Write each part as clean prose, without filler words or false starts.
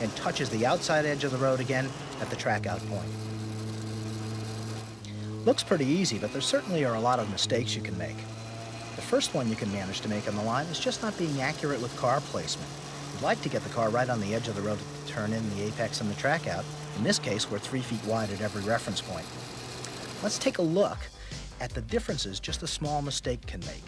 and touches the outside edge of the road again at the track out point. Looks pretty easy, but there certainly are a lot of mistakes you can make. The first one you can manage to make on the line is just not being accurate with car placement. You'd like to get the car right on the edge of the road at the turn in, the apex, and the track out. In this case, we're 3 feet wide at every reference point. Let's take a look at the differences just a small mistake can make.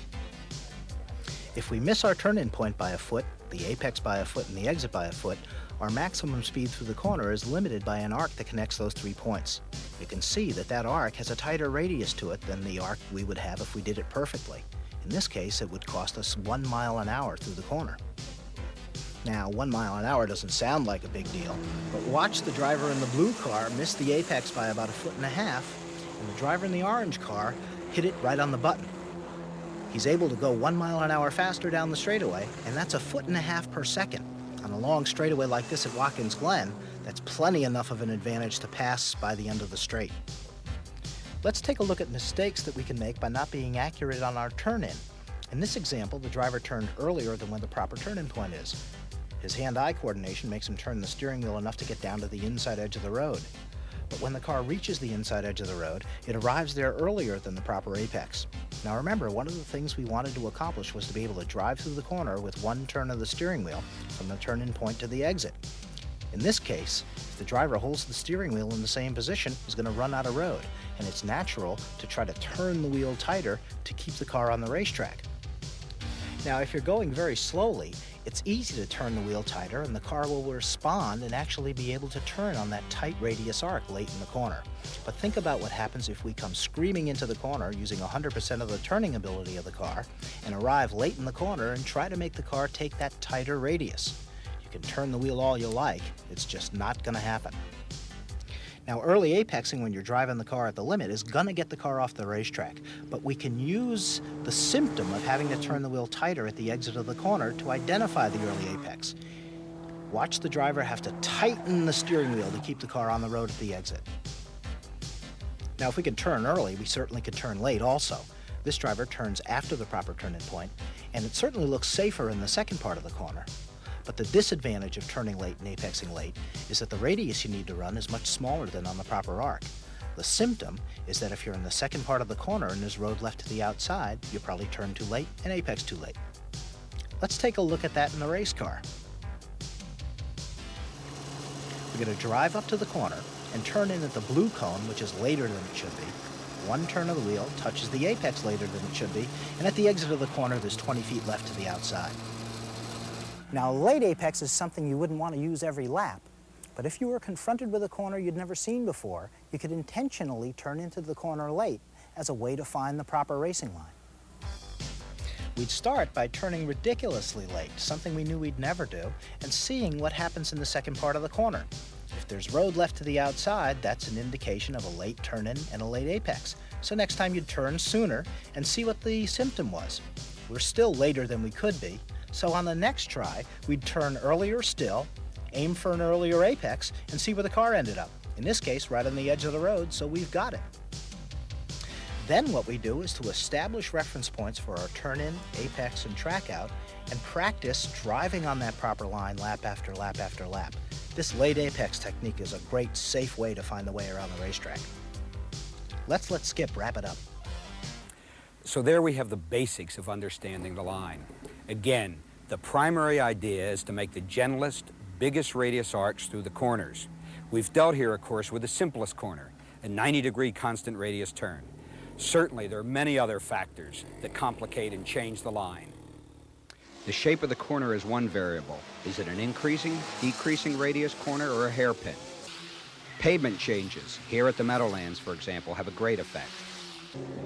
If we miss our turn-in point by a foot, the apex by a foot, and the exit by a foot, our maximum speed through the corner is limited by an arc that connects those 3 points. You can see that that arc has a tighter radius to it than the arc we would have if we did it perfectly. In this case, it would cost us 1 mile an hour through the corner. Now, 1 mile an hour doesn't sound like a big deal, but watch the driver in the blue car miss the apex by about 1.5 feet, and the driver in the orange car hit it right on the button. He's able to go 1 mile an hour faster down the straightaway, and that's 1.5 feet per second. On a long straightaway like this at Watkins Glen, that's plenty enough of an advantage to pass by the end of the straight. Let's take a look at mistakes that we can make by not being accurate on our turn-in. In this example, the driver turned earlier than when the proper turn-in point is. His hand-eye coordination makes him turn the steering wheel enough to get down to the inside edge of the road. But when the car reaches the inside edge of the road, it arrives there earlier than the proper apex. Now remember, one of the things we wanted to accomplish was to be able to drive through the corner with 1 turn of the steering wheel from the turn-in point to the exit. In this case, if the driver holds the steering wheel in the same position, he's going to run out of road, and it's natural to try to turn the wheel tighter to keep the car on the racetrack. Now, if you're going very slowly, it's easy to turn the wheel tighter and the car will respond and actually be able to turn on that tight radius arc late in the corner. But think about what happens if we come screaming into the corner using 100% of the turning ability of the car and arrive late in the corner and try to make the car take that tighter radius. You can turn the wheel all you like, it's just not going to happen. Now, early apexing when you're driving the car at the limit is going to get the car off the racetrack, but we can use the symptom of having to turn the wheel tighter at the exit of the corner to identify the early apex. Watch the driver have to tighten the steering wheel to keep the car on the road at the exit. Now, if we can turn early, we certainly can turn late also. This driver turns after the proper turn-in point, and it certainly looks safer in the second part of the corner. But the disadvantage of turning late and apexing late is that the radius you need to run is much smaller than on the proper arc. The symptom is that if you're in the second part of the corner and there's road left to the outside, you probably turn too late and apex too late. Let's take a look at that in the race car. We're going to drive up to the corner and turn in at the blue cone, which is later than it should be. 1 turn of the wheel touches the apex later than it should be, and at the exit of the corner there's 20 feet left to the outside. Now, late apex is something you wouldn't want to use every lap, but if you were confronted with a corner you'd never seen before, you could intentionally turn into the corner late as a way to find the proper racing line. We'd start by turning ridiculously late, something we knew we'd never do, and seeing what happens in the second part of the corner. If there's road left to the outside, that's an indication of a late turn-in and a late apex. So next time you'd turn sooner and see what the symptom was. We're still later than we could be, so on the next try, we'd turn earlier still, aim for an earlier apex, and see where the car ended up. In this case, right on the edge of the road, so we've got it. Then what we do is to establish reference points for our turn-in, apex, and track out, and practice driving on that proper line lap after lap after lap. This late apex technique is a great, safe way to find the way around the racetrack. Let's let Skip wrap it up. So there we have the basics of understanding the line. Again, the primary idea is to make the gentlest, biggest radius arcs through the corners. We've dealt here, of course, with the simplest corner, a 90-degree constant radius turn. Certainly, there are many other factors that complicate and change the line. The shape of the corner is one variable. Is it an increasing, decreasing radius corner or a hairpin? Pavement changes, here at the Meadowlands, for example, have a great effect.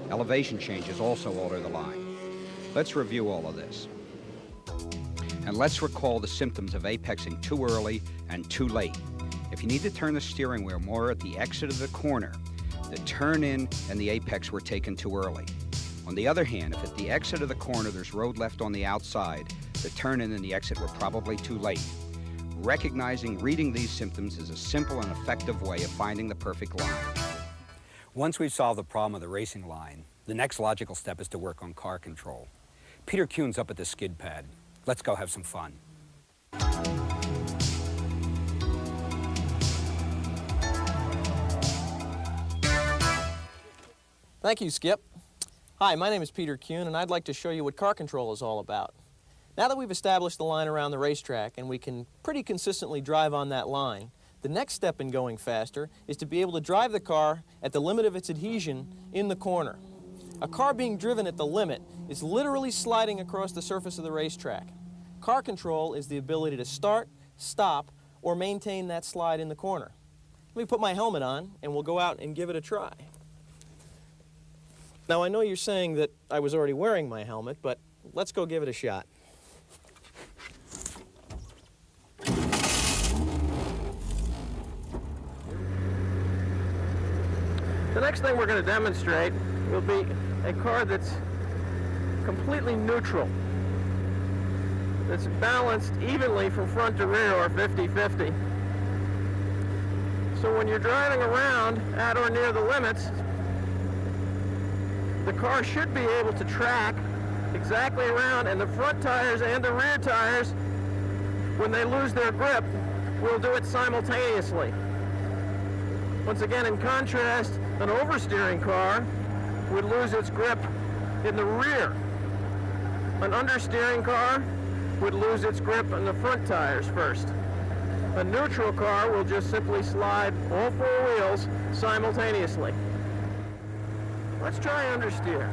Elevation changes also alter the line. Let's review all of this. And let's recall the symptoms of apexing too early and too late. If you need to turn the steering wheel more at the exit of the corner, the turn-in and the apex were taken too early. On the other hand, if at the exit of the corner there's road left on the outside, the turn-in and the exit were probably too late. Recognizing, reading these symptoms is a simple and effective way of finding the perfect line. Once we've solved the problem of the racing line, the next logical step is to work on car control. Peter Kuhn's up at the skid pad. Let's go have some fun. Thank you, Skip. Hi, my name is Peter Kuhn, and I'd like to show you what car control is all about. Now that we've established the line around the racetrack and we can pretty consistently drive on that line, the next step in going faster is to be able to drive the car at the limit of its adhesion in the corner. A car being driven at the limit is literally sliding across the surface of the racetrack. Car control is the ability to start, stop, or maintain that slide in the corner. Let me put my helmet on and we'll go out and give it a try. Now I know you're saying that I was already wearing my helmet, but let's go give it a shot. The next thing we're going to demonstrate will be a car that's completely neutral. It's balanced evenly from front to rear, or 50-50. So when you're driving around at or near the limits, the car should be able to track exactly around, and the front tires and the rear tires, when they lose their grip, will do it simultaneously. Once again, in contrast, an oversteering car would lose its grip in the rear. An understeering car would lose its grip on the front tires first. A neutral car will just simply slide all four wheels simultaneously. Let's try understeer.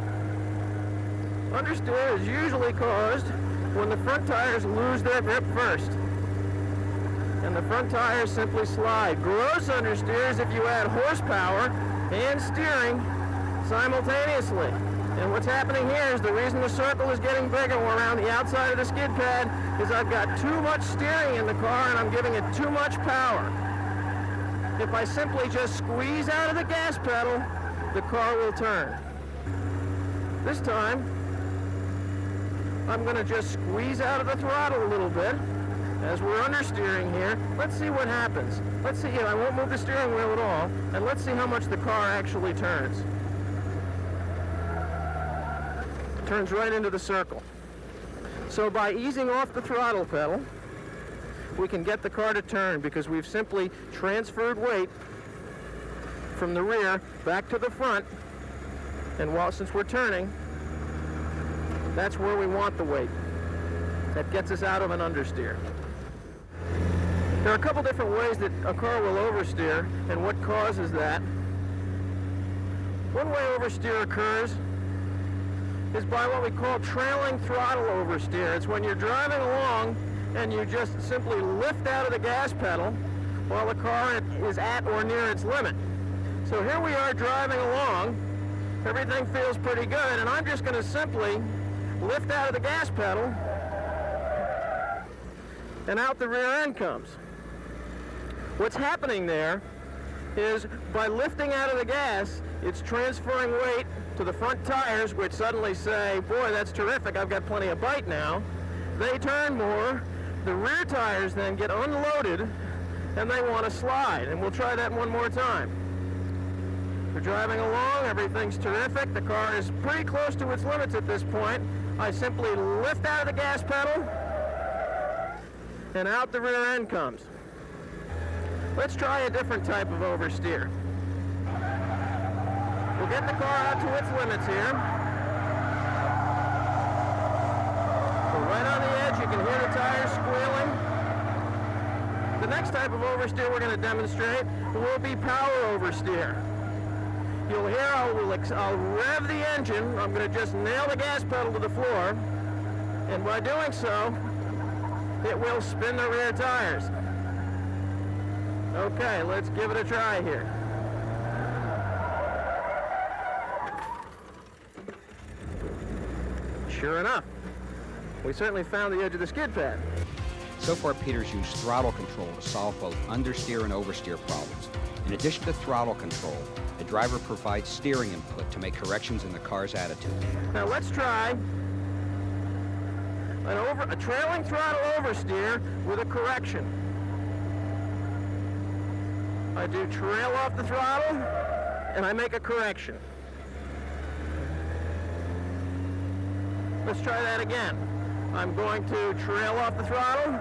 Understeer is usually caused when the front tires lose their grip first, and the front tires simply slide. Gross understeer is if you add horsepower and steering simultaneously. And what's happening here is the reason the circle is getting bigger around the outside of the skid pad is I've got too much steering in the car and I'm giving it too much power. If I simply just squeeze out of the gas pedal, the car will turn. This time, I'm going to just squeeze out of the throttle a little bit as we're understeering here. Let's see what happens. Let's see, I won't move the steering wheel at all, and let's see how much the car actually turns. Turns right into the circle. So by easing off the throttle pedal, we can get the car to turn because we've simply transferred weight from the rear back to the front, and since we're turning, that's where we want the weight. That gets us out of an understeer. There are a couple different ways that a car will oversteer and what causes that. One way oversteer occurs is by what we call trailing throttle oversteer. It's when you're driving along and you just simply lift out of the gas pedal while the car is at or near its limit. So here we are driving along, everything feels pretty good, and I'm just going to simply lift out of the gas pedal, and out the rear end comes. What's happening there is by lifting out of the gas, it's transferring weight to the front tires, which suddenly say, boy, that's terrific, I've got plenty of bite now. They turn more, the rear tires then get unloaded, and they want to slide, and we'll try that one more time. We're driving along, everything's terrific, the car is pretty close to its limits at this point. I simply lift out of the gas pedal, and out the rear end comes. Let's try a different type of oversteer. We'll get the car out to its limits here. We're right on the edge, you can hear the tires squealing. The next type of oversteer we're going to demonstrate will be power oversteer. You'll hear I'll rev the engine, I'm going to just nail the gas pedal to the floor, and by doing so, it will spin the rear tires. Okay, let's give it a try here. Sure enough, we certainly found the edge of the skid pad. So far, Peter's used throttle control to solve both understeer and oversteer problems. In addition to throttle control, the driver provides steering input to make corrections in the car's attitude. Now let's try a trailing throttle oversteer with a correction. I do trail off the throttle, and I make a correction. Let's try that again. I'm going to trail off the throttle,